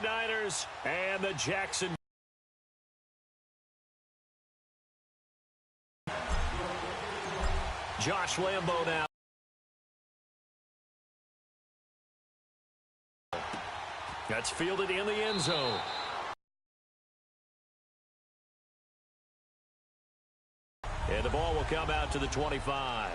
49ers and the Jackson. Josh Lambo now. That's fielded in the end zone. And the ball will come out to the 25.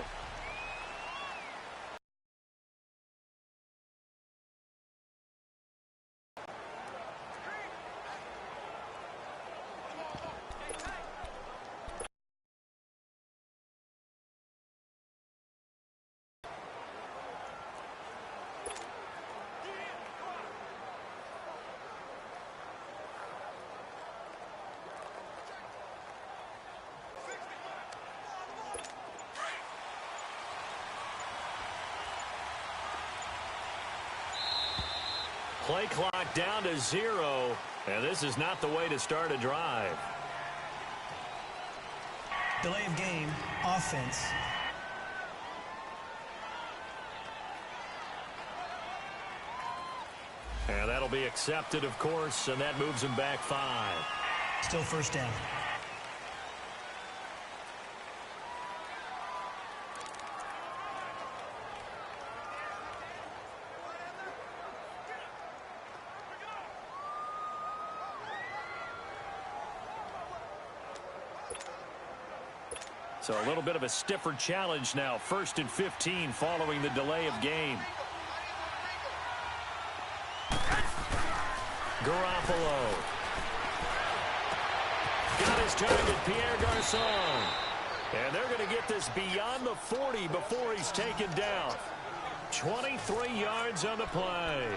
Play clock down to 0, and this is not the way to start a drive. Delay of game, offense. And that'll be accepted, of course, and that moves him back 5. Still first down. So a little bit of a stiffer challenge now. 1st and 15 following the delay of game. Garoppolo. Got his target, Pierre Garçon. And they're going to get this beyond the 40 before he's taken down. 23 yards on the play.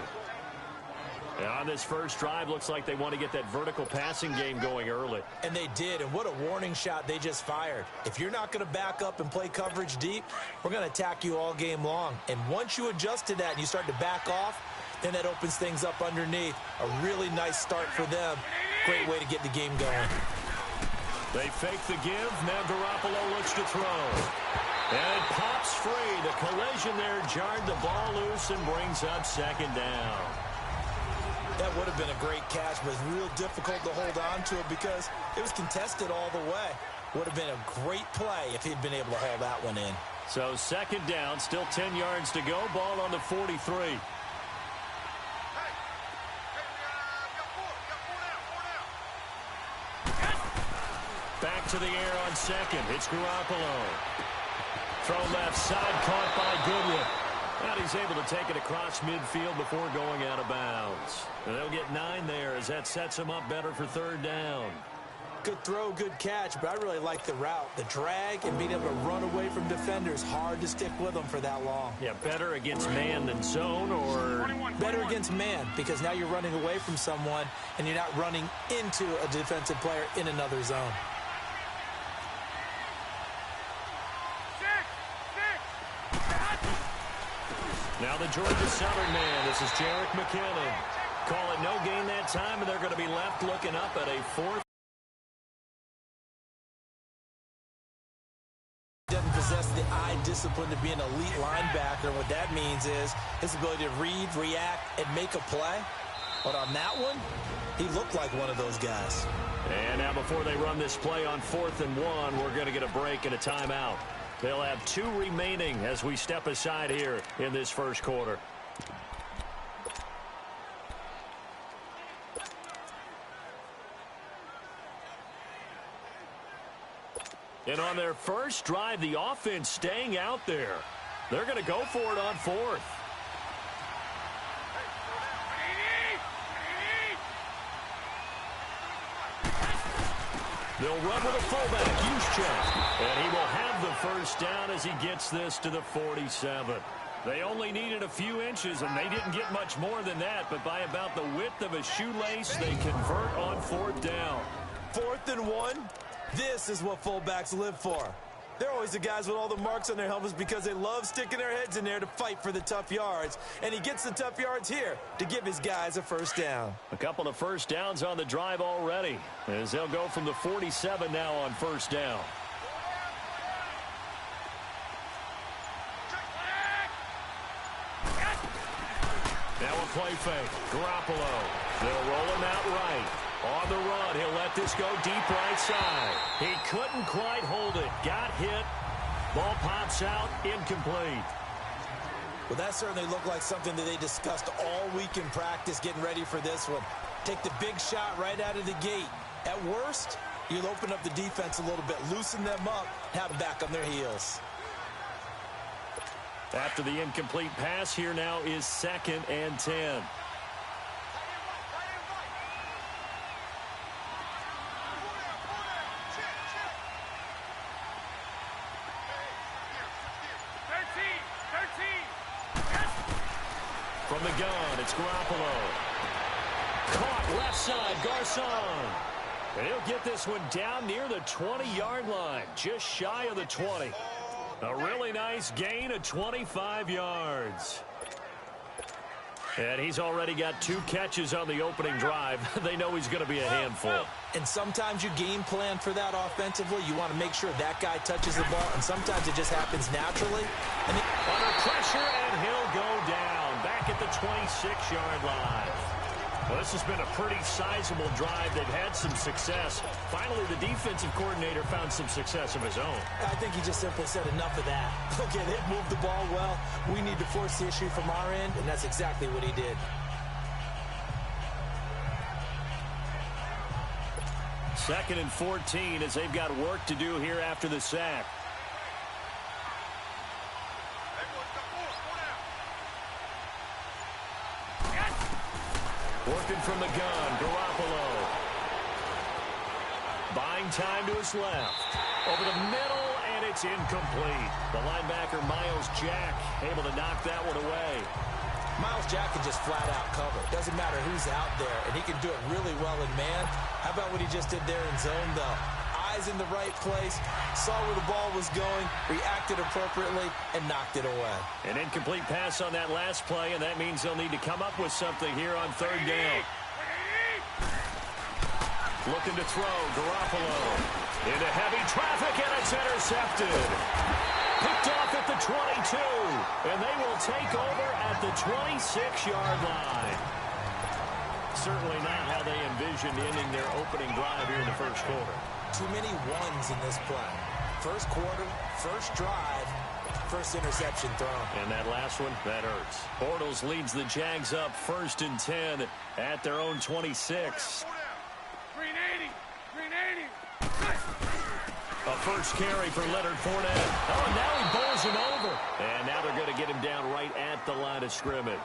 And on this first drive, looks like they want to get that vertical passing game going early. And they did, and what a warning shot they just fired. If you're not going to back up and play coverage deep, we're going to attack you all game long. And once you adjust to that and you start to back off, then that opens things up underneath. A really nice start for them. Great way to get the game going. They fake the give. Now Garoppolo looks to throw. And it pops free. The collision there jarred the ball loose and brings up 2nd down. That would have been a great catch, but it's real difficult to hold on to it because it was contested all the way. Would have been a great play if he'd been able to haul that one in. So 2nd down, still 10 yards to go. Ball on the 43. Back to the air on 2nd. It's Garoppolo. Throw left side, caught by Goodwin. And he's able to take it across midfield before going out of bounds. And they'll get 9 there as that sets him up better for 3rd down. Good throw, good catch, but I really like the route. The drag and being able to run away from defenders. Hard to stick with them for that long. Yeah, better against man than zone, or? Better against man, because now you're running away from someone and you're not running into a defensive player in another zone. Now the Georgia Southern man. This is Jerick McKinnon. Call it no gain that time, and they're going to be left looking up at a 4th. Doesn't possess the eye discipline to be an elite linebacker. What that means is his ability to read, react, and make a play. But on that one, he looked like one of those guys. And now before they run this play on 4th and 1, we're going to get a break and a timeout. They'll have 2 remaining as we step aside here in this first quarter. And on their first drive, the offense staying out there. They're going to go for it on 4th. They'll run with a fullback, Kantouchdz, and he will have the first down as he gets this to the 47. They only needed a few inches, and they didn't get much more than that, but by about the width of a shoelace, they convert on 4th down. 4th and 1, this is what fullbacks live for. They're always the guys with all the marks on their helmets because they love sticking their heads in there to fight for the tough yards. And he gets the tough yards here to give his guys a first down. A couple of first downs on the drive already as they'll go from the 47 now on first down. Now a play fake. Garoppolo. They'll roll him out right. On the run, he'll let this go deep right side. He couldn't quite hold it. Got hit. Ball pops out. Incomplete. Well, that certainly looked like something that they discussed all week in practice getting ready for this one. Take the big shot right out of the gate. At worst, you'll open up the defense a little bit, loosen them up, have them back on their heels. After the incomplete pass, here now is 2nd and 10. From the gun, it's Garoppolo. Caught left side, Garcon. And he'll get this one down near the 20-yard line, just shy of the 20. A really nice gain of 25 yards. And he's already got 2 catches on the opening drive. They know he's going to be a handful. And sometimes you game plan for that offensively. You want to make sure that guy touches the ball, and sometimes it just happens naturally. And under pressure, and he'll go down back at the 26-yard line. Well, this has been a pretty sizable drive. They've had some success. Finally, the defensive coordinator found some success of his own. I think he just simply said enough of that. They'll get it, move the ball well. We need to force the issue from our end, and that's exactly what he did. Second and 14 as they've got work to do here after the sack. Working from the gun, Garoppolo. Buying time to his left. Over the middle, and it's incomplete. The linebacker, Miles Jack, able to knock that one away. Miles Jack can just flat out cover. Doesn't matter who's out there, and he can do it really well in man. How about what he just did there in zone, though? Eyes in the right place, saw where the ball was going, reacted appropriately, and knocked it away. An incomplete pass on that last play, and that means they'll need to come up with something here on 3rd down. Looking to throw, Garoppolo. Into heavy traffic, and it's intercepted. Picked off at the 22, and they will take over at the 26-yard line. Certainly not how they envisioned ending their opening drive here in the first quarter. Too many ones in this play. First quarter, first drive, first interception thrown. And that last one, that hurts. Bortles leads the Jags up 1st and 10 at their own 26. A first carry for Leonard Fournette. Oh, and now he bowls him over. And now they're going to get him down right at the line of scrimmage.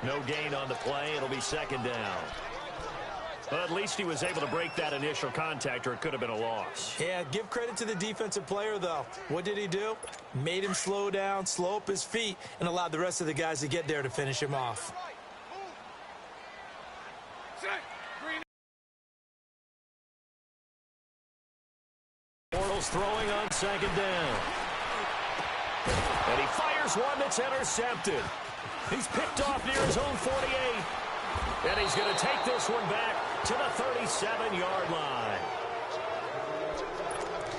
No gain on the play. It'll be 2nd down. But at least he was able to break that initial contact, or it could have been a loss. Yeah, give credit to the defensive player, though. What did he do? Made him slow down, slow up his feet, and allowed the rest of the guys to get there to finish him off. Bortles throwing on 2nd down. And he fires one that's intercepted. He's picked off near his own 48. And he's going to take this one back to the 37-yard line.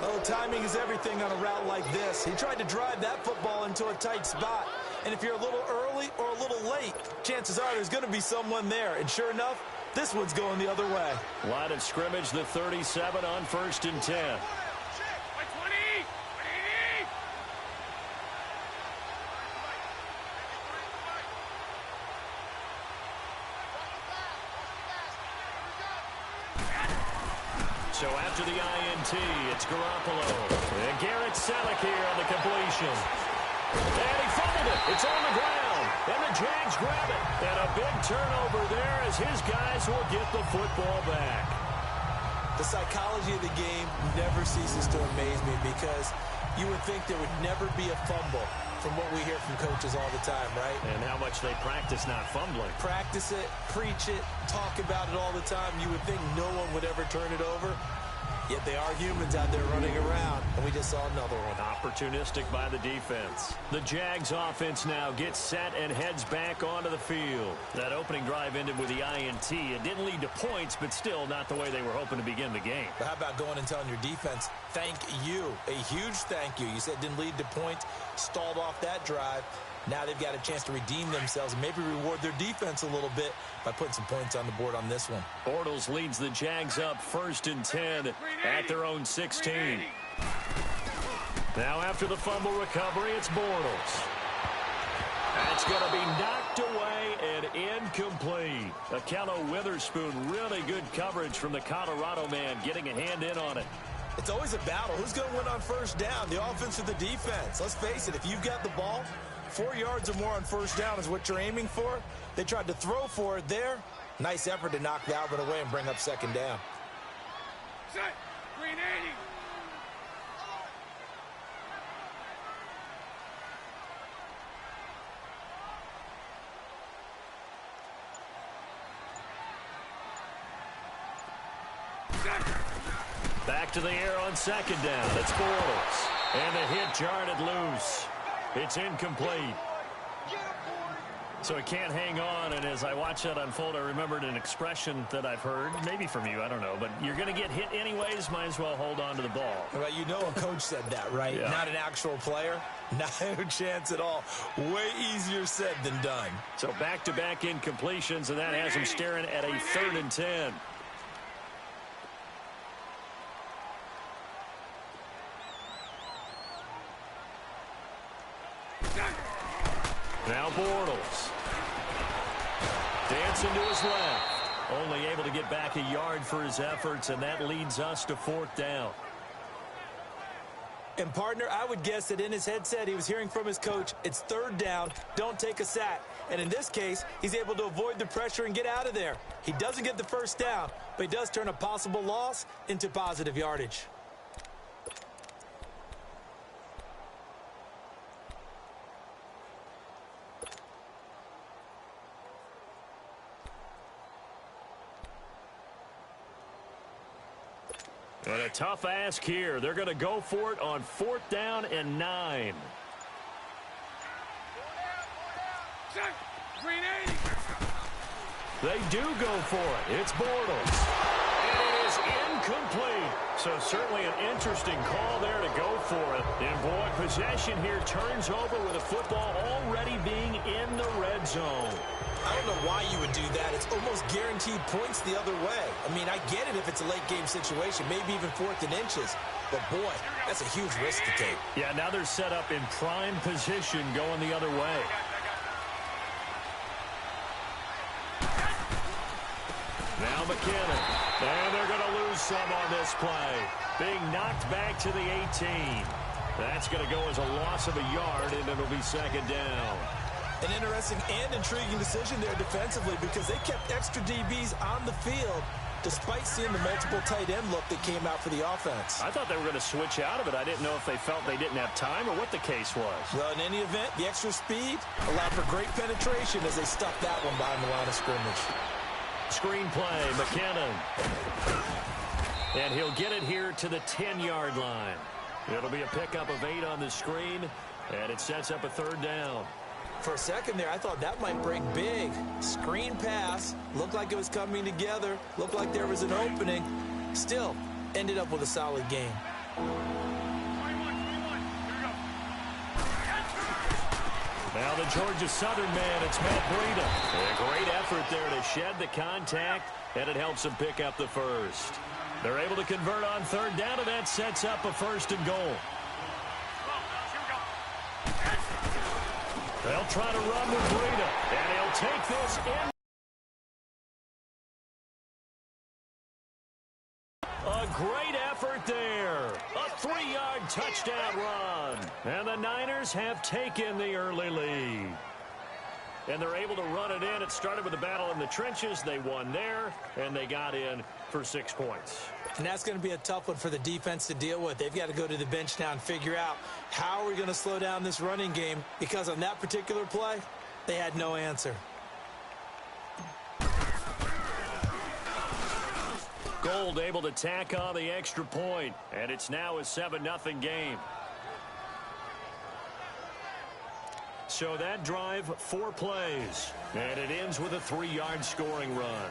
Oh, timing is everything on a route like this. He tried to drive that football into a tight spot. And if you're a little early or a little late, chances are there's going to be someone there. And sure enough, this one's going the other way. Line of scrimmage, the 37 on 1st and 10. So after the INT, it's Garoppolo. And Garrett Selleck here on the completion. And he fumbled it. It's on the ground. And the Jags grab it. And a big turnover there as his guys will get the football back. The psychology of the game never ceases to amaze me because you would think there would never be a fumble from what we hear from coaches all the time, right? And how much they practice not fumbling. Practice it, preach it, talk about it all the time. You would think no one would ever turn it over. Yet they are humans out there running around, and we just saw another one. Opportunistic by the defense. The Jags offense now gets set and heads back onto the field. That opening drive ended with the INT. It didn't lead to points, but still not the way they were hoping to begin the game. But how about going and telling your defense, thank you. A huge thank you. You said didn't lead to points, stalled off that drive. Now they've got a chance to redeem themselves and maybe reward their defense a little bit by putting some points on the board on this one. Bortles leads the Jags up 1st and 10 at their own 16. Now after the fumble recovery, it's Bortles. That's going to be knocked away and incomplete. a.k.a. Witherspoon, really good coverage from the Colorado man, getting a hand in on it. It's always a battle. Who's going to win on first down, the offense or the defense? Let's face it, if you've got the ball, 4 yards or more on first down is what you're aiming for. They tried to throw for it there. Nice effort to knock Dalvin away and bring up second down. Set. Green 80. Back to the air on second down. It's Bortles. And the hit jarred loose. It's incomplete. So it can't hang on, and as I watch that unfold, I remembered an expression that I've heard, maybe from you, I don't know, but you're going to get hit anyways, might as well hold on to the ball. Well, you know a coach said that, right? Yeah. Not an actual player. No chance at all. Way easier said than done. So back-to-back incompletions, and that has him staring at a 3rd and 10. Now Bortles. Dancing to his left. Only able to get back a yard for his efforts, and that leads us to 4th down. And, partner, I would guess that in his headset he was hearing from his coach, it's 3rd down, don't take a sack. And in this case, he's able to avoid the pressure and get out of there. He doesn't get the first down, but he does turn a possible loss into positive yardage. And a tough ask here. They're going to go for it on 4th down and 9. Set. Green 80. They do go for it. It's Bortles. And it is incomplete. So certainly an interesting call there to go for it. And boy, possession here turns over with the football already being in the red zone. I don't know why you would do that. It's almost guaranteed points the other way. I mean, I get it if it's a late game situation, maybe even 4th and inches. But, boy, that's a huge risk to take. Yeah, now they're set up in prime position going the other way. Now McKinnon. And they're going to lose some on this play. Being knocked back to the 18. That's going to go as a loss of a yard, and it'll be 2nd down. An interesting and intriguing decision there defensively because they kept extra DBs on the field despite seeing the multiple tight end look that came out for the offense. I thought they were going to switch out of it. I didn't know if they felt they didn't have time or what the case was. Well, in any event, the extra speed allowed for great penetration as they stuffed that one behind the line of scrimmage. Screen play, McKinnon. And he'll get it here to the 10-yard line. It'll be a pickup of 8 on the screen, and it sets up a 3rd down. For a second there, I thought that might break big. Screen pass. Looked like it was coming together. Looked like there was an opening. Still, ended up with a solid game. 21. Here we go. Now the Georgia Southern man, it's Matt Breida. A great effort there to shed the contact, and it helps him pick up the first. They're able to convert on 3rd down, and that sets up a 1st and goal. They'll try to run with Breida, and he'll take this in. A great effort there. A 3-yard touchdown run. And the Niners have taken the early lead. And they're able to run it in. It started with a battle in the trenches. They won there, and they got in for 6 points. And that's going to be a tough one for the defense to deal with. They've got to go to the bench now and figure out how are we going to slow down this running game, because on that particular play, they had no answer. Gold able to tack on the extra point, and it's now a 7-0 game. So that drive, 4 plays, and it ends with a 3-yard scoring run.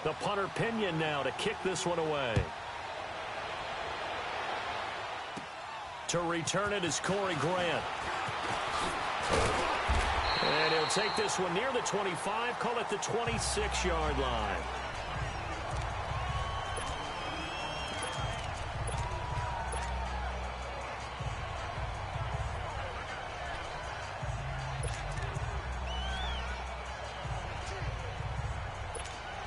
The punter Pinion now to kick this one away. To return it is Corey Grant. And he'll take this one near the 25, call it the 26-yard line.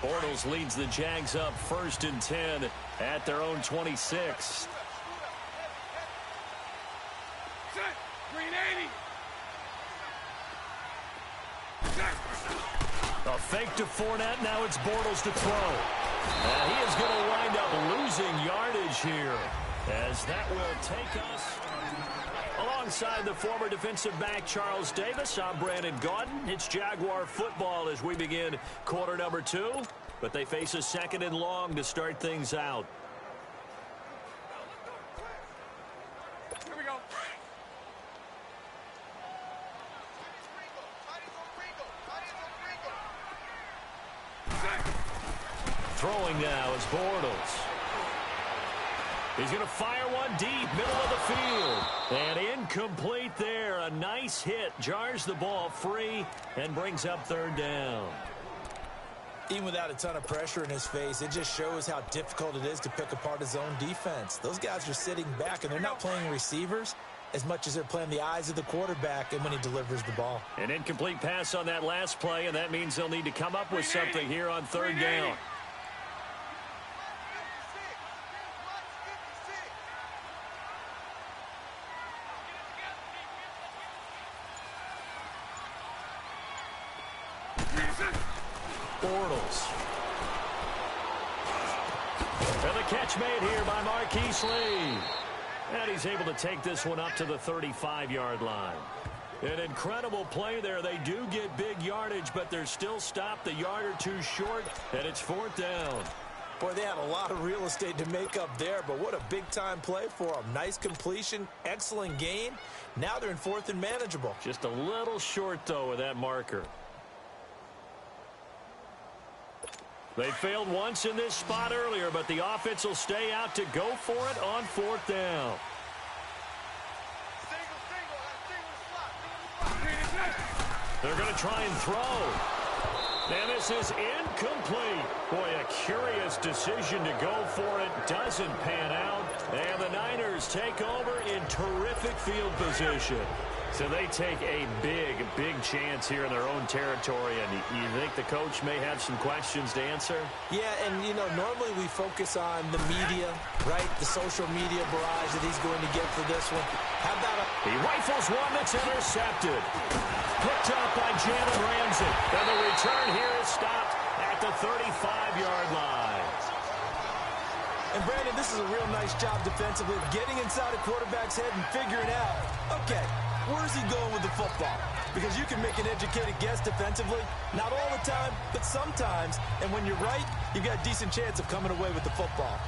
Bortles leads the Jags up 1st and 10 at their own 26. Green 80. A fake to Fournette. Now it's Bortles to throw. And he is going to wind up losing yardage here, as that will take us. Alongside the former defensive back Charles Davis, I'm Brandon Gaudin. It's Jaguar football as we begin quarter number 2. But they face a 2nd and long to start things out. Here we go. Throwing now is Bortles. He's going to fire one deep, middle of the field. And incomplete there. A nice hit. Jars the ball free and brings up 3rd down. Even without a ton of pressure in his face, it just shows how difficult it is to pick apart his own defense. Those guys are sitting back, and they're not playing receivers as much as they're playing the eyes of the quarterback and when he delivers the ball. An incomplete pass on that last play, and that means they'll need to come up with something here on 3rd down. Bortles. And the catch made here by Marquise Lee. And he's able to take this one up to the 35-yard line. An incredible play there. They do get big yardage, but they're still stopped a yard or two short, and it's 4th down. Boy, they had a lot of real estate to make up there, but what a big-time play for them. Nice completion, excellent gain. Now they're in 4th and manageable. Just a little short, though, with that marker. They failed once in this spot earlier, but the offense will stay out to go for it on 4th down. They're going to try and throw. And this is incomplete. Boy, a curious decision to go for it. Doesn't pan out. And the Niners take over in terrific field position. So they take a big, big chance here in their own territory. And you think the coach may have some questions to answer? Yeah, and, you know, normally we focus on the media, right? The social media barrage that he's going to get for this one. How about He rifles one that's intercepted. Picked up by Jalen Ramsey. And the return here is stopped at the 35-yard line. And, Brandon, this is a real nice job defensively of getting inside a quarterback's head and figuring out, okay, where's he going with the football? Because you can make an educated guess defensively. Not all the time, but sometimes. And when you're right, you've got a decent chance of coming away with the football.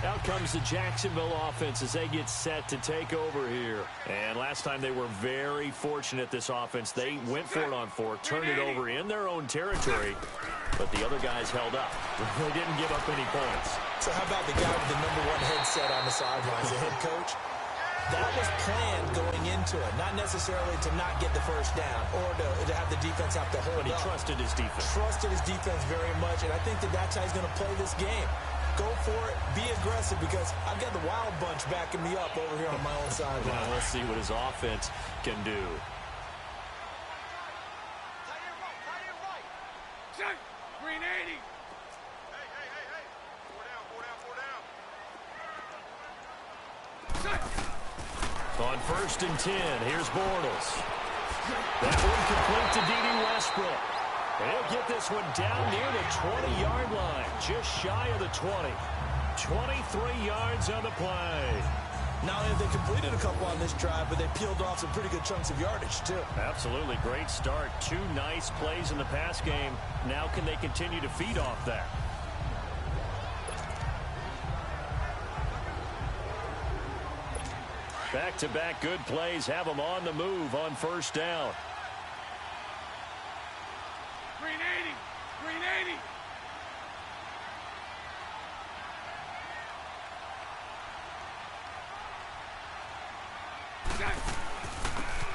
Out comes the Jacksonville offense as they get set to take over here. And last time they were very fortunate, this offense. They went for it on 4th, turned it over in their own territory, but the other guys held up. They didn't give up any points. So how about the guy with the #1 headset on the sidelines, the head coach? That was planned going into it, not necessarily to not get the first down or to have the defense have to hold up. But he trusted his defense. Trusted his defense very much, and I think that's how he's going to play this game. Go for it, be aggressive, because I've got the wild bunch backing me up over here on my own sideline. Well, we'll see what his offense can do. Set. Green 80. Set. On 1st and 10, here's Bortles. That one complete to D.D. Westbrook. And he'll get this one down near the 20-yard line, just shy of the 20. 23 yards on the play. Not only have they completed a couple on this drive, but they peeled off some pretty good chunks of yardage, too. Absolutely. Great start. 2 nice plays in the pass game. Now can they continue to feed off that? Back-to-back good plays have them on the move on 1st down. Green 80. Green 80.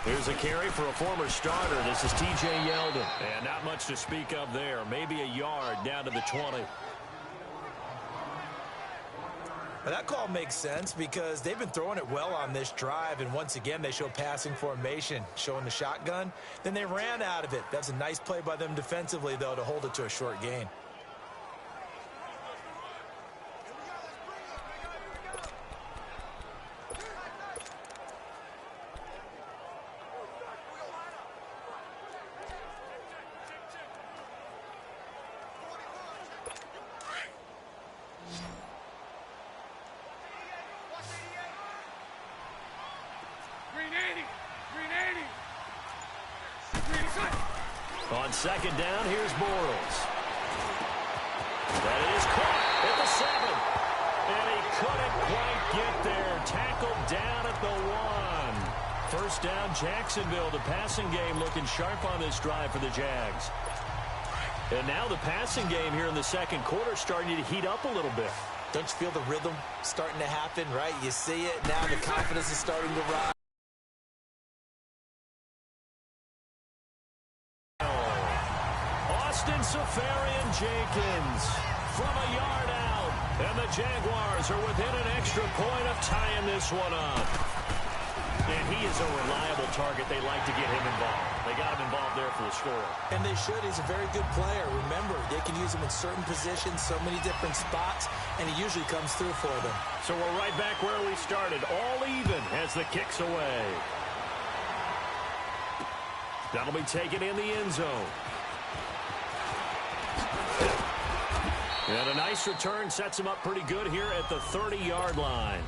Here's a carry for a former starter. This is T.J. Yeldon. And not much to speak of there. Maybe a yard down to the 20. Well, that call makes sense because they've been throwing it well on this drive, and once again they show passing formation, showing the shotgun. Then they ran out of it. That's a nice play by them defensively, though, to hold it to a short gain. On second down, here's Bortles. That is caught at the 7. And he couldn't quite get there. Tackled down at the 1. First down, Jacksonville. The passing game looking sharp on this drive for the Jags. And now the passing game here in the second quarter starting to heat up a little bit. Don't you feel the rhythm starting to happen, right? You see it. Now the confidence is starting to rise. Jenkins from a yard out. And the Jaguars are within an extra point of tying this one up. And he is a reliable target. They like to get him involved. They got him involved there for the score. And they should. He's a very good player. Remember, they can use him in certain positions, so many different spots, and he usually comes through for them. So we're right back where we started. All even as the kick's away. That'll be taken in the end zone. And a nice return sets him up pretty good here at the 30-yard line.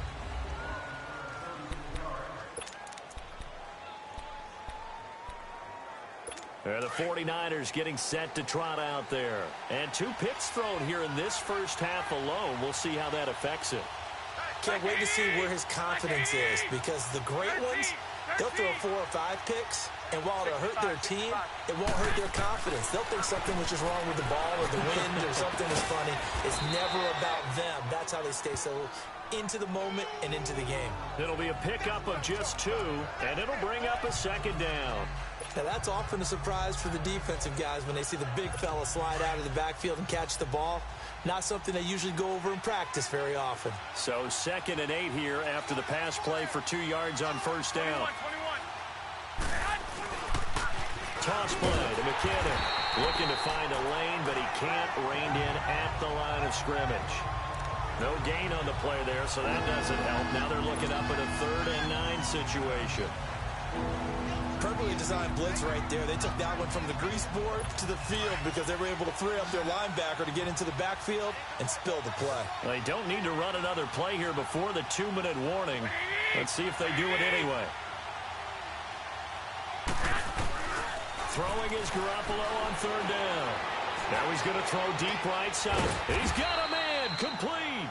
And the 49ers getting set to trot out there. And 2 picks thrown here in this first half alone. We'll see how that affects it. Can't wait to see where his confidence is, because the great ones, they'll throw 4 or 5 picks, and while it'll hurt their team, it won't hurt their confidence. They'll think something was just wrong with the ball or the wind or something was funny. It's never about them. That's how they stay so into the moment and into the game. It'll be a pickup of just 2, and it'll bring up a second down. Now, that's often a surprise for the defensive guys when they see the big fella slide out of the backfield and catch the ball. Not something they usually go over in practice very often. So 2nd and 8 here after the pass play for 2 yards on first down. 21. Toss play to McKinnon. Looking to find a lane, but he can't rein in at the line of scrimmage. No gain on the play there, so that doesn't help. Now they're looking up at a 3rd and 9 situation. Perfectly designed blitz right there. They took that one from the grease board to the field because they were able to free up their linebacker to get into the backfield and spill the play. They don't need to run another play here before the 2-minute warning. Let's see if they do it anyway. Throwing is Garoppolo on 3rd down. Now he's going to throw deep right side. He's got a man, complete.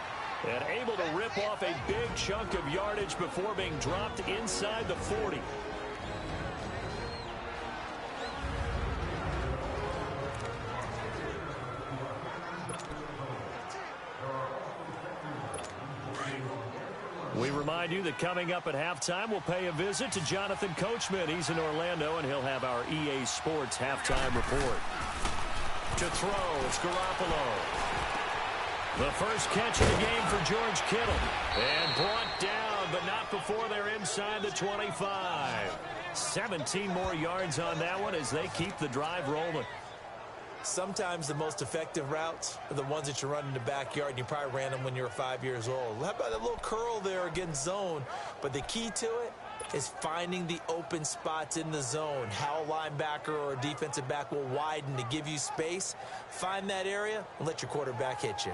And able to rip off a big chunk of yardage before being dropped inside the 40. We remind you that coming up at halftime, we'll pay a visit to Jonathan Coachman. He's in Orlando, and he'll have our EA Sports halftime report. To throw, it's Garoppolo. The first catch of the game for George Kittle. And brought down, but not before they're inside the 25. 17 more yards on that one as they keep the drive rolling. Sometimes the most effective routes are the ones that you run in the backyard, and you probably ran them when you were 5 years old. How about that little curl there against zone? But the key to it is finding the open spots in the zone. How a linebacker or a defensive back will widen to give you space. Find that area and let your quarterback hit you.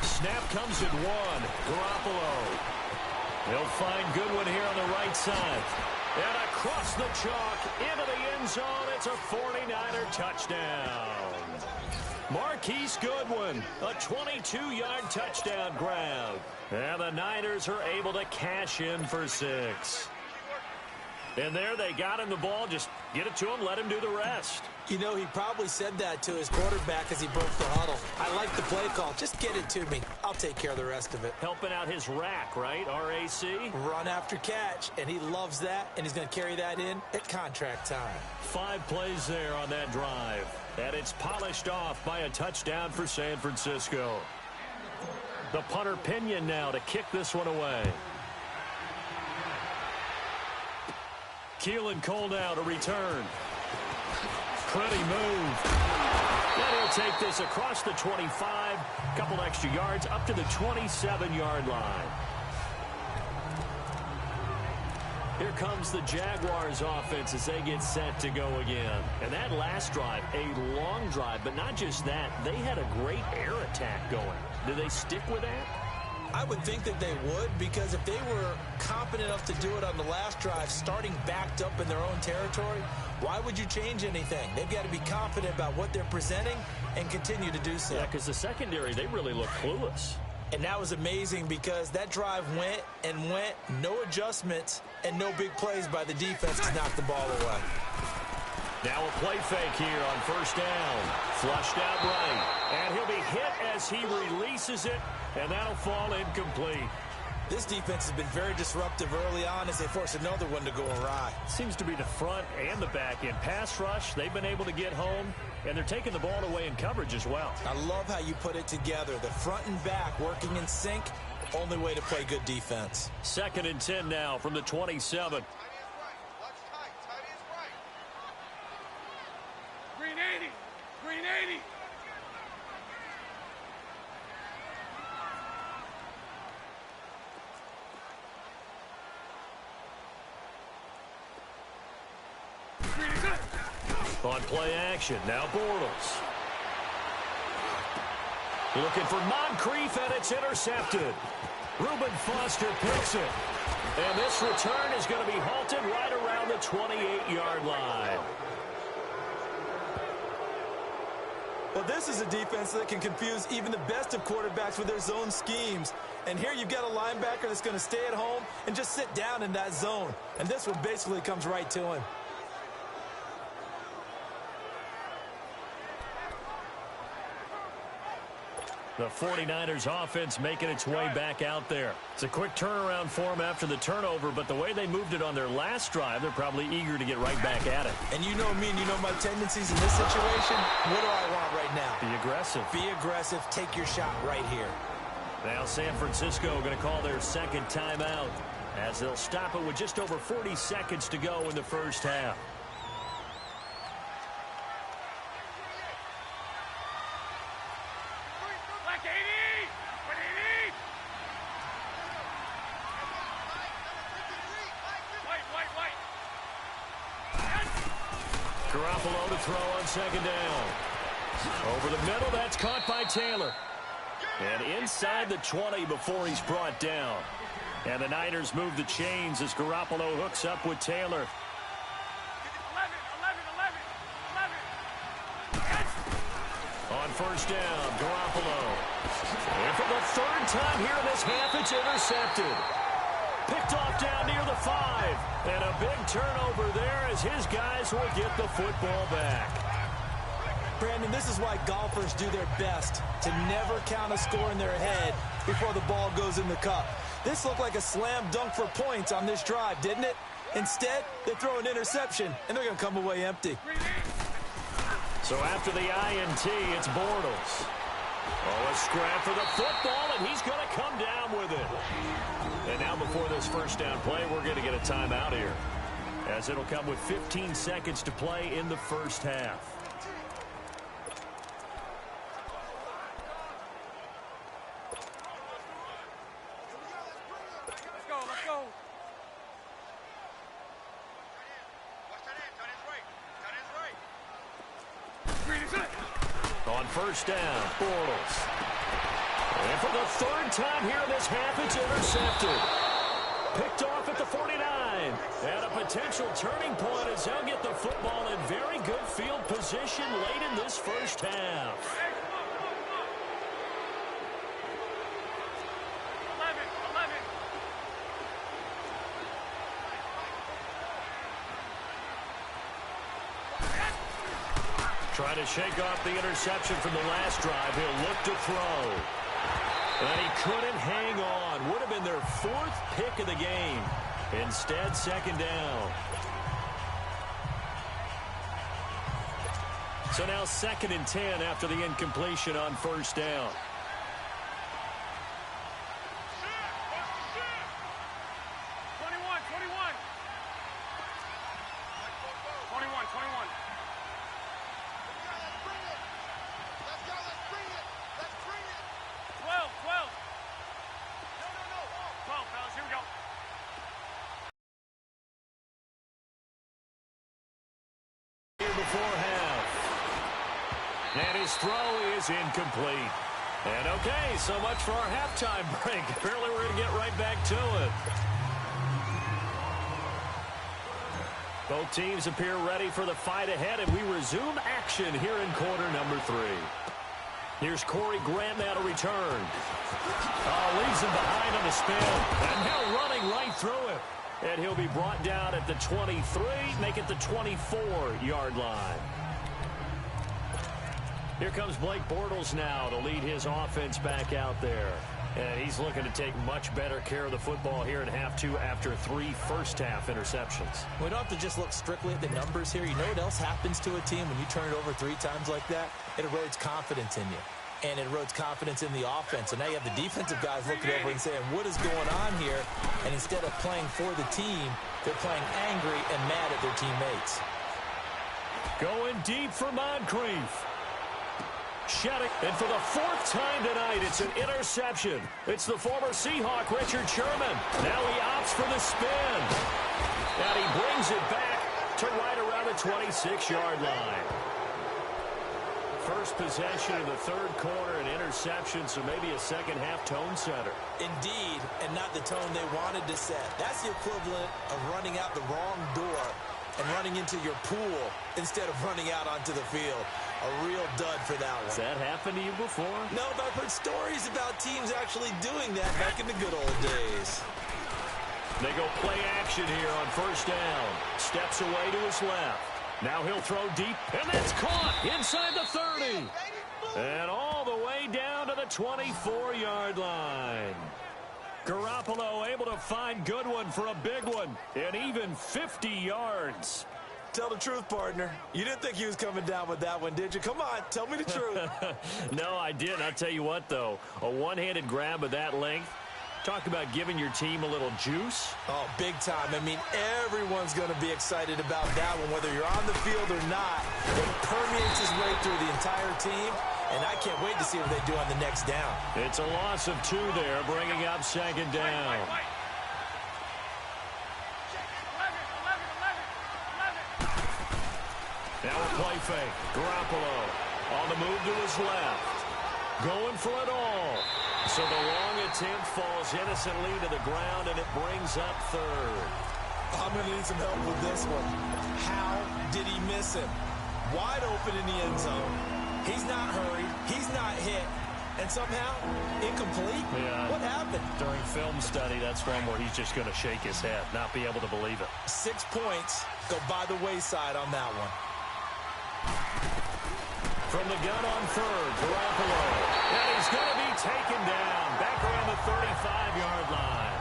Snap comes at 1. Garoppolo. They'll find Goodwin here on the right side. And across the chalk into the end zone. It's a 49er touchdown. Marquise Goodwin, a 22-yard touchdown grab. And the Niners are able to cash in for 6. And there they got him the ball. Just get it to him, let him do the rest. You know, he probably said that to his quarterback as he broke the huddle. I like the play call. Just get it to me. I'll take care of the rest of it. Helping out his rack, right? RAC? Run after catch, and he loves that, and he's going to carry that in at contract time. 5 plays there on that drive. And it's polished off by a touchdown for San Francisco. The punter Pinion now to kick this one away. Keelan Cole now to return. Pretty move. And he'll take this across the 25. Couple extra yards up to the 27-yard line. Here comes the Jaguars offense as they get set to go again. And that last drive, a long drive, but not just that. They had a great air attack going. Do they stick with that? I would think that they would, because if they were competent enough to do it on the last drive, starting backed up in their own territory, why would you change anything? They've got to be confident about what they're presenting and continue to do so. Yeah, because the secondary, they really look clueless. And that was amazing because that drive went and went, no adjustments, and no big plays by the defense to knock the ball away. Now a play fake here on first down. Flushed out right. And he'll be hit as he releases it, and that'll fall incomplete. This defense has been very disruptive early on as they force another one to go awry. Seems to be the front and the back end. Pass rush, they've been able to get home, and they're taking the ball away in coverage as well. I love how you put it together. The front and back working in sync, only way to play good defense. 2nd and 10 now from the 27. Green 80. Green 80. On play action, now Bortles. Looking for Moncrief, and it's intercepted. Reuben Foster picks it. And this return is going to be halted right around the 28-yard line. Well, this is a defense that can confuse even the best of quarterbacks with their zone schemes. And here you've got a linebacker that's going to stay at home and just sit down in that zone. And this one basically comes right to him. The 49ers offense making its way back out there. It's a quick turnaround for them after the turnover, but the way they moved it on their last drive, they're probably eager to get right back at it. And you know me and you know my tendencies in this situation. What do I want right now? Be aggressive. Be aggressive. Take your shot right here. Now San Francisco going to call their second timeout as they'll stop it with just over 40 seconds to go in the first half. Garoppolo to throw on 2nd down. Over the middle, that's caught by Taylor. And inside the 20 before he's brought down. And the Niners move the chains as Garoppolo hooks up with Taylor. 11. On first down, Garoppolo. And for the 3rd time here in this half, it's intercepted. Picked off down near the 5. And a big turnover there as his guys will get the football back. Brandon, this is why golfers do their best to never count a score in their head before the ball goes in the cup. This looked like a slam dunk for points on this drive, didn't it? Instead, they throw an interception, and they're going to come away empty. So after the INT, it's Bortles. Oh, a scrap for the football, and he's going to come down with it. And now before this first down play, we're going to get a timeout here, as it'll come with 15 seconds to play in the first half. Let's go. On first down, Bortles. And for the 3rd time here in this half, it's intercepted. Picked off at the 49. And a potential turning point as they'll get the football in very good field position late in this first half. Trying to shake off the interception from the last drive. He'll look to throw. And he couldn't hang on. Would have been their 4th pick of the game. Instead, 2nd down. So now 2nd and 10 after the incompletion on 1st down. 12, fellas, here we go. Before half. And his throw is incomplete. And okay, so much for our halftime break. Apparently we're going to get right back to it. Both teams appear ready for the fight ahead, and we resume action here in quarter number 3. Here's Corey Grant now to return. Leaves him behind on the spin. And now running right through it. And he'll be brought down at the 23, make it the 24-yard line. Here comes Blake Bortles now to lead his offense back out there. And he's looking to take much better care of the football here in half 2 after 3 first-half interceptions. We don't have to just look strictly at the numbers here. You know what else happens to a team when you turn it over 3 times like that? It erodes confidence in you. And it erodes confidence in the offense. So now you have the defensive guys looking over and saying, what is going on here? And instead of playing for the team, they're playing angry and mad at their teammates. Going deep for Moncrief. Shettick, and for the 4th time tonight, it's an interception. It's the former Seahawk, Richard Sherman. Now he opts for the spin. And he brings it back to right around the 26-yard line. First possession of the 3rd quarter, an interception, so maybe a second-half tone setter. Indeed, and not the tone they wanted to set. That's the equivalent of running out the wrong door and running into your pool instead of running out onto the field. A real dud for that one. Has that happened to you before? No, but I've heard stories about teams actually doing that back in the good old days. They go play action here on 1st down. Steps away to his left. Now he'll throw deep, and that's caught inside the 30. And all the way down to the 24-yard line. Garoppolo able to find Goodwin for a big one, and even 50 yards. Tell the truth, partner. You didn't think he was coming down with that one, did you? Come on, tell me the truth. No, I didn't. I'll tell you what, though. A one-handed grab of that length. Talk about giving your team a little juice. Oh, big time. I mean, everyone's going to be excited about that one, whether you're on the field or not. It permeates his way through the entire team, and I can't wait to see what they do on the next down. It's a loss of 2 there, bringing up 2nd down. Now a play fake. Garoppolo on the move to his left. Going for it all. So the long attempt falls innocently to the ground, and it brings up 3rd. I'm going to need some help with this one. How did he miss him? Wide open in the end zone. He's not hurried. He's not hit. And somehow, incomplete? Yeah. What happened? During film study, that's one where he's just going to shake his head, not be able to believe it. 6 points go by the wayside on that one. From the gun on 3rd, Garoppolo. And he's going to be taken down back around the 35-yard line.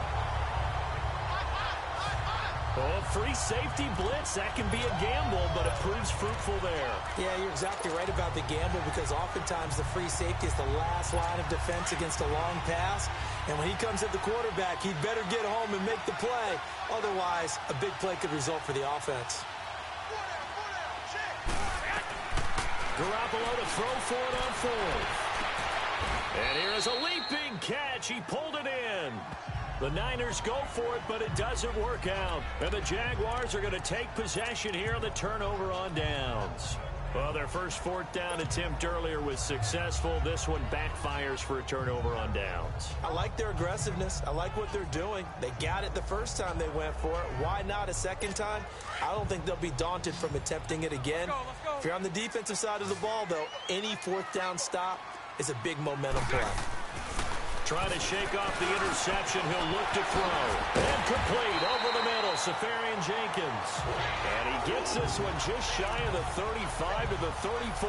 Oh, free safety blitz. That can be a gamble, but it proves fruitful there. Yeah, you're exactly right about the gamble, because oftentimes the free safety is the last line of defense against a long pass. And when he comes at the quarterback, he'd better get home and make the play. Otherwise, a big play could result for the offense. Garoppolo to throw for it on 4th. And here is a leaping catch. He pulled it in. The Niners go for it, but it doesn't work out. And the Jaguars are going to take possession here on the turnover on downs. Well, their first 4th down attempt earlier was successful. This one backfires for a turnover on downs. I like their aggressiveness. I like what they're doing. They got it the first time they went for it. Why not a second time? I don't think they'll be daunted from attempting it again. Let's go. If you're on the defensive side of the ball, though, any 4th down stop is a big momentum play. trying to shake off the interception. He'll look to throw. Incomplete over the middle. Safarian Jenkins. And he gets this one just shy of the 35 to the 34.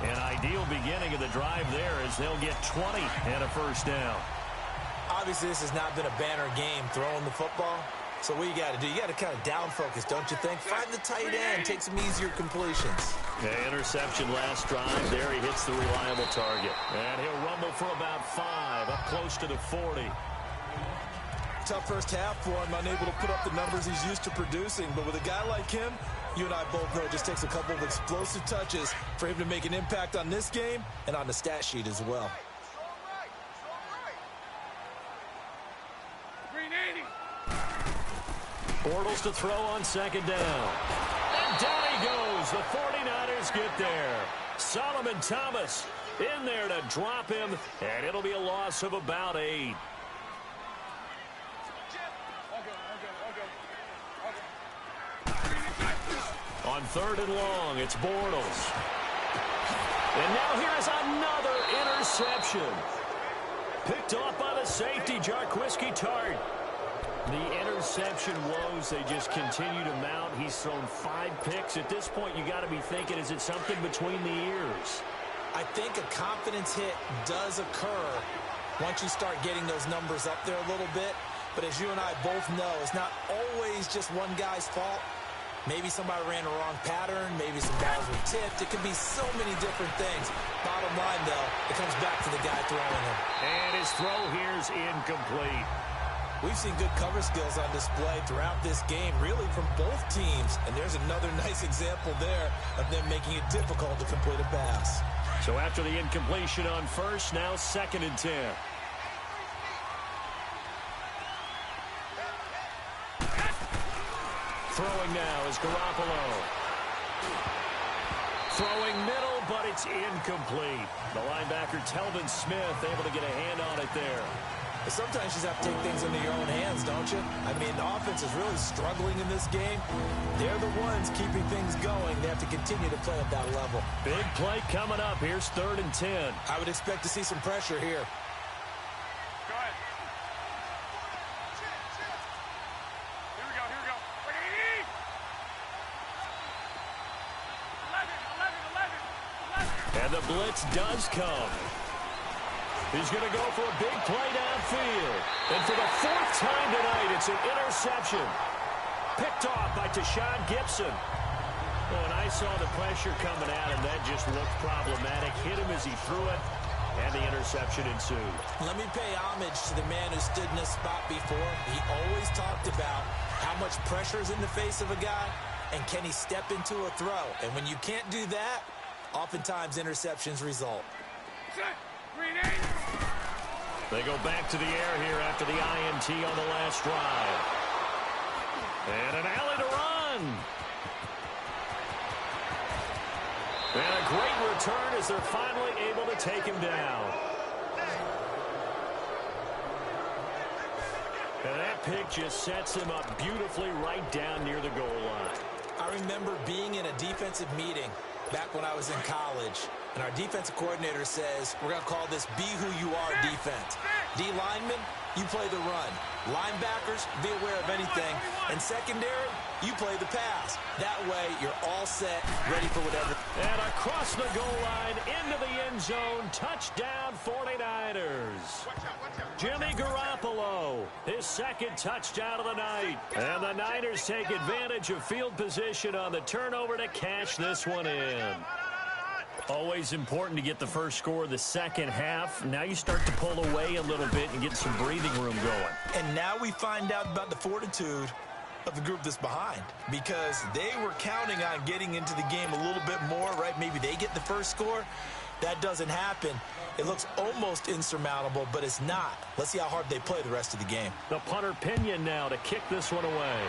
An ideal beginning of the drive there as they'll get 20 and a first down. Obviously, this has not been a banner game throwing the football. So what you got to do, you got to kind of down focus, don't you think? Find the tight end, take some easier completions. Yeah, interception last drive. There he hits the reliable target. And he'll rumble for about 5, up close to the 40. Tough first half for him, unable to put up the numbers he's used to producing. But with a guy like him, you and I both know it just takes a couple of explosive touches for him to make an impact on this game and on the stat sheet as well. Bortles to throw on second down. And down he goes. The 49ers get there. Solomon Thomas in there to drop him, and it'll be a loss of about 8. On third and long, it's Bortles. And now here's another interception. Picked off by the safety, Jarquiski Tart. The interception woes, they just continue to mount. He's thrown 5 picks. At this point, you got to be thinking, is it something between the ears? I think a confidence hit does occur once you start getting those numbers up there a little bit. But as you and I both know, it's not always just one guy's fault. Maybe somebody ran a wrong pattern. Maybe some balls were tipped. It could be so many different things. Bottom line, though, it comes back to the guy throwing him. And his throw here's incomplete. We've seen good cover skills on display throughout this game, really from both teams. And there's another nice example there of them making it difficult to complete a pass. So after the incompletion on first, now 2nd and 10. Throwing now is Garoppolo. Throwing middle, but it's incomplete. The linebacker, Telvin Smith, able to get a hand on it there. But sometimes you just have to take things into your own hands, don't you? I mean, the offense is really struggling in this game. They're the ones keeping things going. They have to continue to play at that level. Big play coming up. Here's 3rd and 10. I would expect to see some pressure here. Go ahead. Here we go, here we go. 11. And the blitz does come. He's going to go for a big play downfield. And for the 4th time tonight, it's an interception. Picked off by Tashawn Gibson. Oh, and I saw the pressure coming at him. That just looked problematic. Hit him as he threw it, and the interception ensued. Let me pay homage to the man who stood in this spot before. He always talked about how much pressure is in the face of a guy, and can he step into a throw. And when you can't do that, oftentimes interceptions result. They go back to the air here after the INT on the last drive. And an alley to run. And a great return as they're finally able to take him down. And that pick just sets him up beautifully right down near the goal line. I remember being in a defensive meeting back when I was in college, and our defensive coordinator says, we're going to call this be who you are defense. D linemen, you play the run. Linebackers, be aware of anything. And secondary, you play the pass. That way, you're all set, ready for whatever. And across the goal line, into the end zone, touchdown 49ers. Jimmy Garoppolo, his 2nd touchdown of the night. And the Niners take advantage of field position on the turnover to cash this one in. Always important to get the first score of the second half. Now you start to pull away a little bit and get some breathing room going. And now we find out about the fortitude of the group that's behind, because they were counting on getting into the game a little bit more, right? Maybe they get the first score. That doesn't happen. It looks almost insurmountable, but it's not. Let's see how hard they play the rest of the game. The punter Pinion now to kick this one away.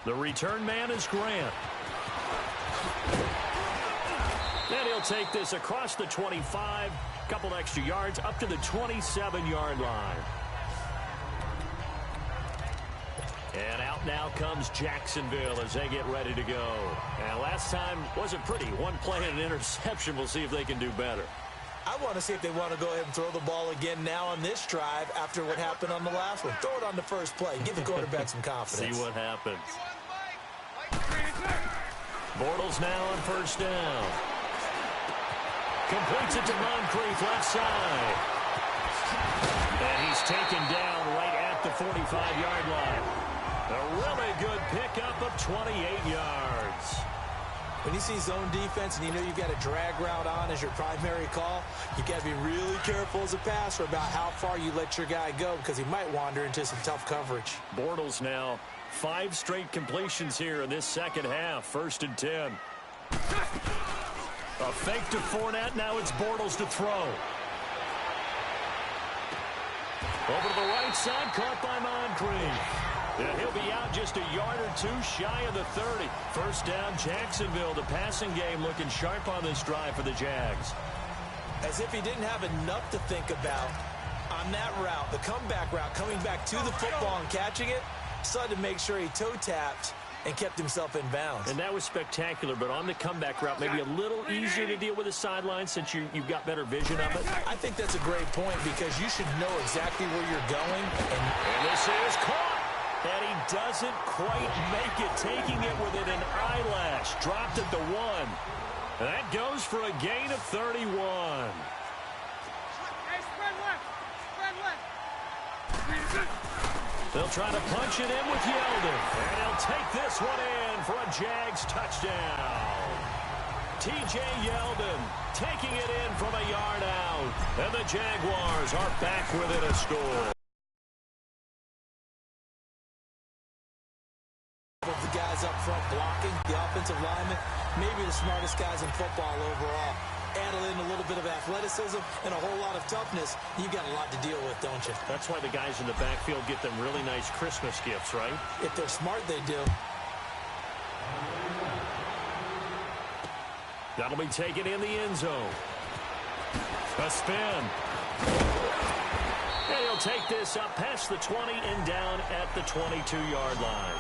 The return man is Grant. And he'll take this across the 25, couple extra yards, up to the 27-yard line. And out now comes Jacksonville as they get ready to go. And last time wasn't pretty. One play and an interception. We'll see if they can do better. I want to see if they want to go ahead and throw the ball again now on this drive after what happened on the last one. Throw it on the first play. Give the quarterback some confidence. See what happens. Bortles now on first down. Completes it to Moncrief, left side. And he's taken down right at the 45-yard line. A really good pickup of 28 yards. When you see zone defense and you know you've got a drag route on as your primary call, you got to be really careful as a passer about how far you let your guy go because he might wander into some tough coverage. Bortles now 5 straight completions here in this second half. 1st and 10. A fake to Fournette. Now it's Bortles to throw. Over to the right side, caught by Moncrief. Yeah, he'll be out just a yard or two shy of the 30. First down, Jacksonville. The passing game looking sharp on this drive for the Jags. As if he didn't have enough to think about on that route, the comeback route, coming back to the football and catching it, decided to make sure he toe-tapped and kept himself in bounds. And that was spectacular, but on the comeback route, maybe a little easier to deal with the sideline since you've got better vision of it. I think that's a great point because you should know exactly where you're going. And this is caught. And he doesn't quite make it, taking it within an eyelash. Dropped at the 1. And that goes for a gain of 31. Hey, spread left. Spread left. They'll try to punch it in with Yeldon. And he'll take this one in for a Jags touchdown. T.J. Yeldon taking it in from a yard out. And the Jaguars are back within a score. The guys up front blocking, the offensive linemen, maybe the smartest guys in football overall. Add in a little bit of athleticism and a whole lot of toughness. You've got a lot to deal with, don't you? That's why the guys in the backfield get them really nice Christmas gifts, right? If they're smart, they do. That'll be taken in the end zone. A spin. And he'll take this up past the 20 and down at the 22-yard line.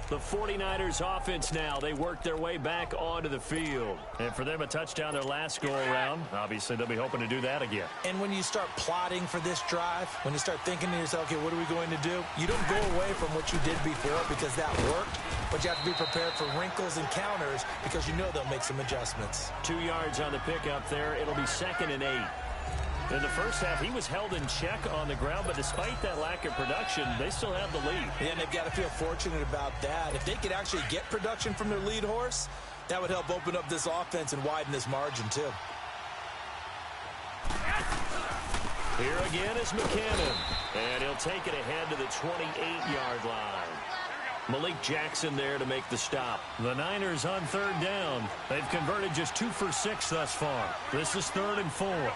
The 49ers offense now, they work their way back onto the field. And for them, a touchdown their last go-around. Obviously, they'll be hoping to do that again. And when you start plotting for this drive, when you start thinking to yourself, okay, what are we going to do? You don't go away from what you did before because that worked, but you have to be prepared for wrinkles and counters because you know they'll make some adjustments. 2 yards on the pickup there. It'll be 2nd and 8. In the first half, he was held in check on the ground, but despite that lack of production, they still have the lead. And they've got to feel fortunate about that. If they could actually get production from their lead horse, that would help open up this offense and widen this margin, too. Here again is McKinnon, and he'll take it ahead to the 28-yard line. Malik Jackson there to make the stop. The Niners on 3rd down. They've converted just 2 for 6 thus far. This is 3rd and 4.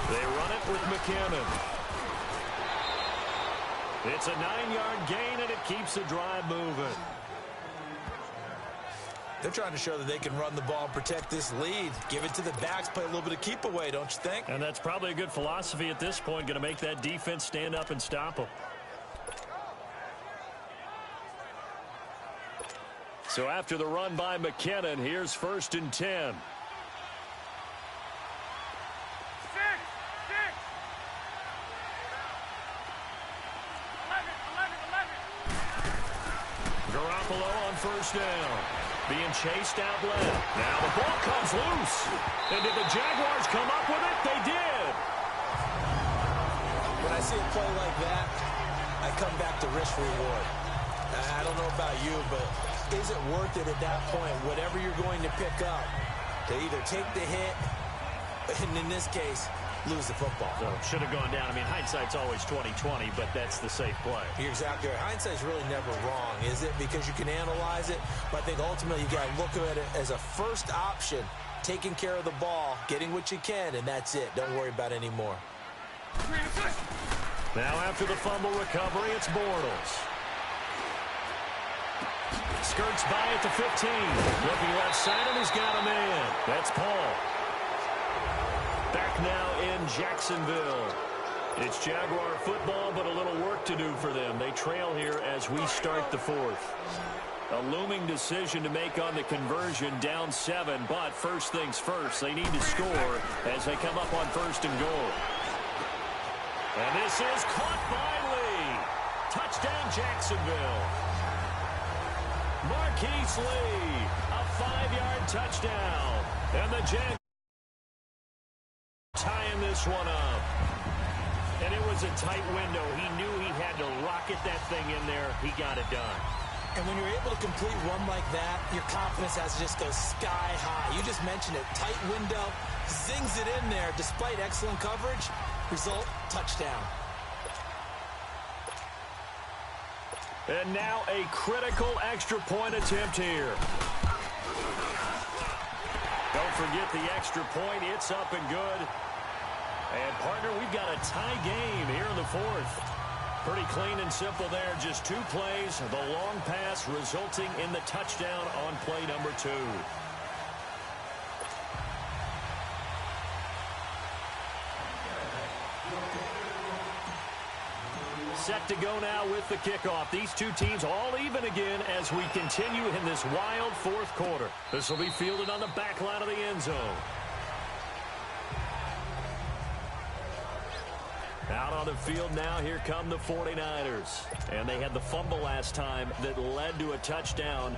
They run it with McKinnon. It's a 9-yard gain, and it keeps the drive moving. They're trying to show that they can run the ball and protect this lead. Give it to the backs, play a little bit of keep away, don't you think? And that's probably a good philosophy at this point, going to make that defense stand up and stop them. So after the run by McKinnon, here's 1st and 10. Garoppolo on 1st down. Being chased out left. Now the ball comes loose. And did the Jaguars come up with it? They did. When I see a play like that, I come back to risk reward. I don't know about you, but is it worth it at that point, whatever you're going to pick up, to either take the hit, and in this case, lose the football? So should have gone down. I mean, hindsight's always 20/20, but that's the safe play. You're exactly right. Hindsight's really never wrong, is it? Because you can analyze it, but I think ultimately you got to look at it as a first option, taking care of the ball, getting what you can, and that's it. Don't worry about any more. Now after the fumble recovery, it's Bortles. Skirts by at the 15. Looking left side, and he's got a man. That's Paul. Back now in Jacksonville. It's Jaguar football, but a little work to do for them. They trail here as we start the fourth. A looming decision to make on the conversion, down 7. But first things first, they need to score as they come up on 1st and goal. And this is caught by Lee. Touchdown, Jacksonville. Marquise Lee, a 5-yard touchdown. And the Jags tying this one up. And it was a tight window. He knew he had to rocket that thing in there. He got it done. And when you're able to complete one like that, your confidence has to just go sky high. You just mentioned it. Tight window, zings it in there despite excellent coverage. Result, touchdown. And now a critical extra point attempt here. Don't forget the extra point. It's up and good. And, partner, we've got a tie game here in the fourth. Pretty clean and simple there. Just 2 plays. The long pass resulting in the touchdown on play number 2. Set to go now with the kickoff. These two teams all even again as we continue in this wild fourth quarter. This will be fielded on the back line of the end zone. Out on the field now, here come the 49ers. And they had the fumble last time that led to a touchdown.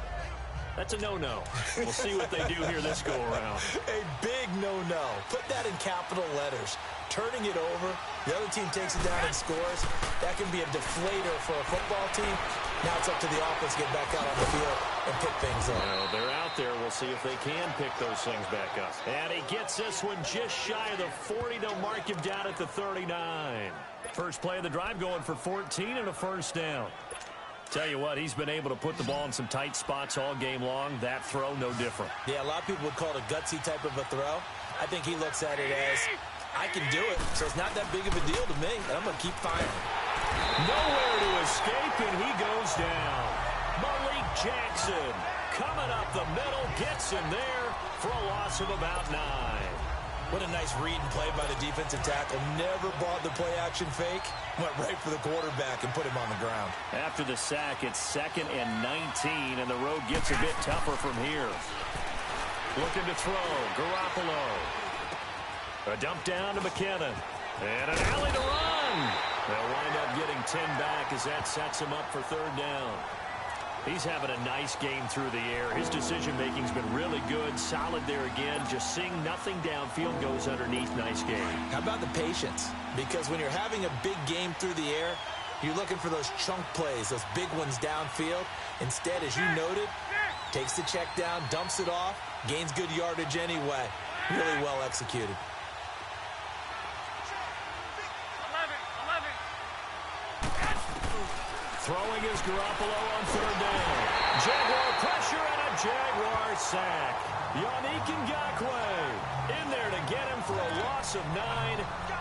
That's a no-no. We'll see what they do here this go-around. A big no-no. Put that in capital letters. Turning it over, the other team takes it down and scores. That can be a deflator for a football team. Now it's up to the offense to get back out on the field and pick things up. Well, they're out there. We'll see if they can pick those things back up. And he gets this one just shy of the 40. They'll mark him down at the 39. First play of the drive going for 14 and a first down. Tell you what, he's been able to put the ball in some tight spots all game long. That throw, no different. Yeah, a lot of people would call it a gutsy type of a throw. I think he looks at it as, I can do it, so it's not that big of a deal to me, and I'm going to keep firing. Nowhere to escape, and he goes down. Malik Jackson coming up the middle, gets him there for a loss of about 9. What a nice read and play by the defensive tackle. Never bought the play-action fake. Went right for the quarterback and put him on the ground. After the sack, it's 2nd and 19, and the road gets a bit tougher from here. Looking to throw, Garoppolo. A dump down to McKinnon. And an alley to run. They'll wind up getting 10 back as that sets him up for 3rd down. He's having a nice game through the air. His decision-making's been really good. Solid there again. Just seeing nothing downfield, goes underneath. Nice game. How about the patience? Because when you're having a big game through the air, you're looking for those chunk plays, those big ones downfield. Instead, as you noted, takes the check down, dumps it off, gains good yardage anyway. Really well executed. 11. Throwing is Garoppolo on 3rd down. Jaguar pressure and a Jaguar sack. Yannick Ngakoue in there to get him for a loss of 9,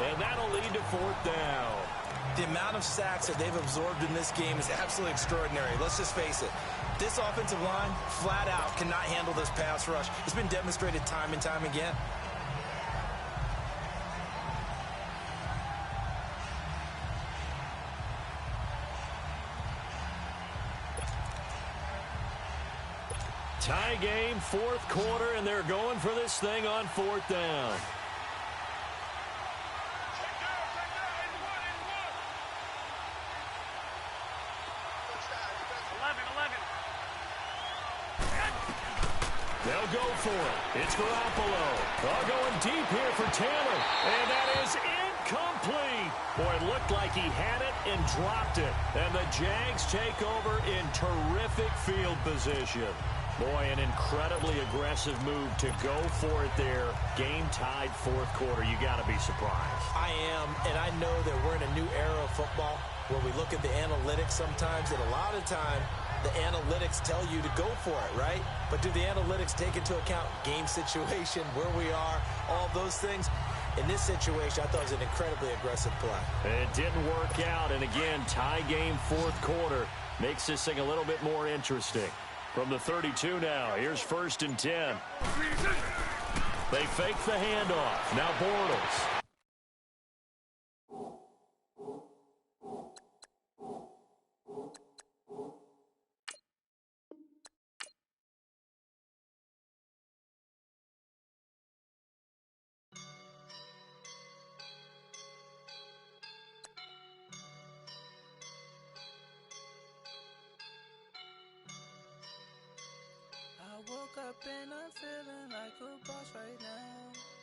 and that'll lead to 4th down. The amount of sacks that they've absorbed in this game is absolutely extraordinary. Let's just face it. This offensive line, flat out, cannot handle this pass rush. It's been demonstrated time and time again. Tie game, 4th quarter, and they're going for this thing on 4th down. They'll go for it. It's Garoppolo. Going deep here for Taylor. And that is incomplete. Boy, it looked like he had it and dropped it. And the Jags take over in terrific field position. Boy, an incredibly aggressive move to go for it there. Game tied 4th quarter. You got to be surprised. I am, and I know that we're in a new era of football where we look at the analytics sometimes, and a lot of time the analytics tell you to go for it, right? But do the analytics take into account game situation, where we are, all those things? In this situation, I thought it was an incredibly aggressive play. It didn't work out, and again, tie game 4th quarter makes this thing a little bit more interesting. From the 32 now, here's 1st and 10. They fake the handoff. Now Bortles. I woke up and I'm feeling like a boss right now.